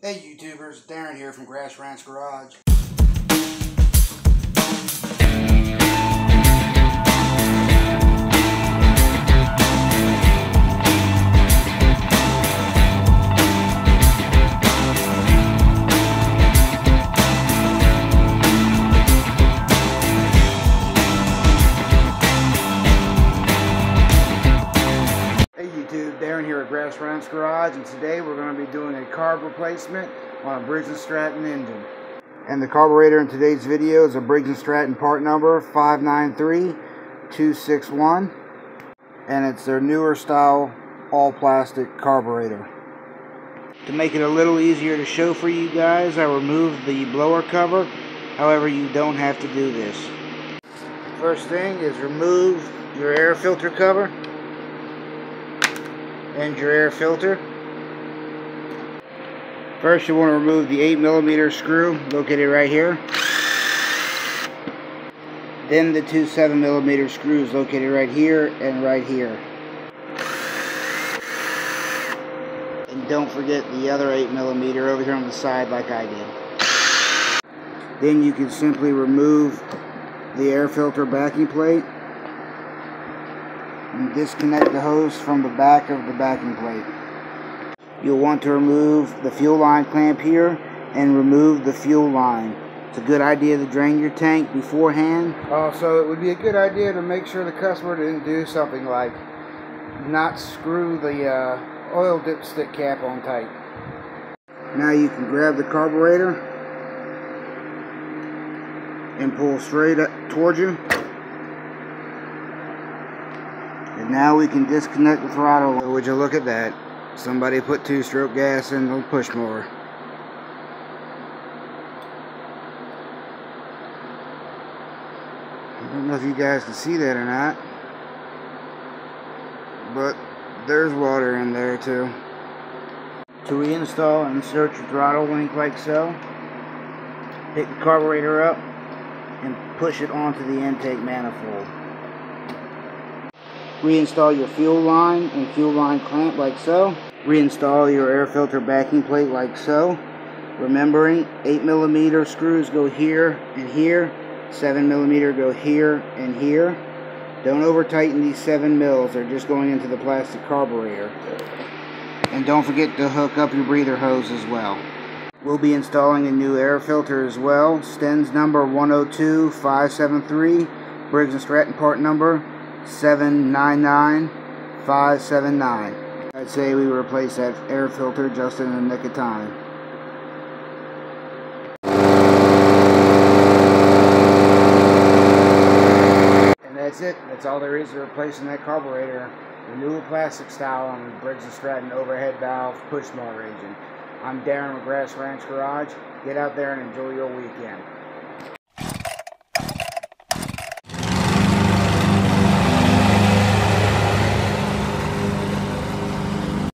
Hey YouTubers, Darren here from Grass Ranch Garage. Darren here at Grass Ranch Garage, and today we're going to be doing a carb replacement on a Briggs & Stratton engine. And the carburetor in today's video is a Briggs & Stratton part number 593261, and it's their newer style all plastic carburetor. To make it a little easier to show for you guys, I removed the blower cover. However, you don't have to do this. First thing is remove your air filter cover and your air filter. First, you want to remove the 8mm screw located right here. Then the two 7mm screws located right here and right here. And don't forget the other 8mm over here on the side like I did. Then you can simply remove the air filter backing plate and disconnect the hose from the back of the backing plate. You'll want to remove the fuel line clamp here and remove the fuel line. It's a good idea to drain your tank beforehand. Also, it would be a good idea to make sure the customer didn't do something like not screw the oil dipstick cap on tight. Now you can grab the carburetor and pull straight up towards you. And now we can disconnect the throttle. Would you look at that? Somebody put two-stroke gas in the push mower. I don't know if you guys can see that or not, but there's water in there too. To reinstall, insert your throttle link like so. Pick the carburetor up and push it onto the intake manifold. Reinstall your fuel line and fuel line clamp like so. Reinstall your air filter backing plate like so. Remembering 8mm screws go here and here. 7mm go here and here. Don't over tighten these 7 mils. They're just going into the plastic carburetor. And don't forget to hook up your breather hose as well. We'll be installing a new air filter as well. Stens number 102573. Briggs & Stratton part number 799579. I'd say we replace that air filter just in the nick of time. And that's it. That's all there is to replacing that carburetor. The new plastic style on the Briggs & Stratton overhead valve push mower engine. I'm Darren with Grass Ranch Garage. Get out there and enjoy your weekend.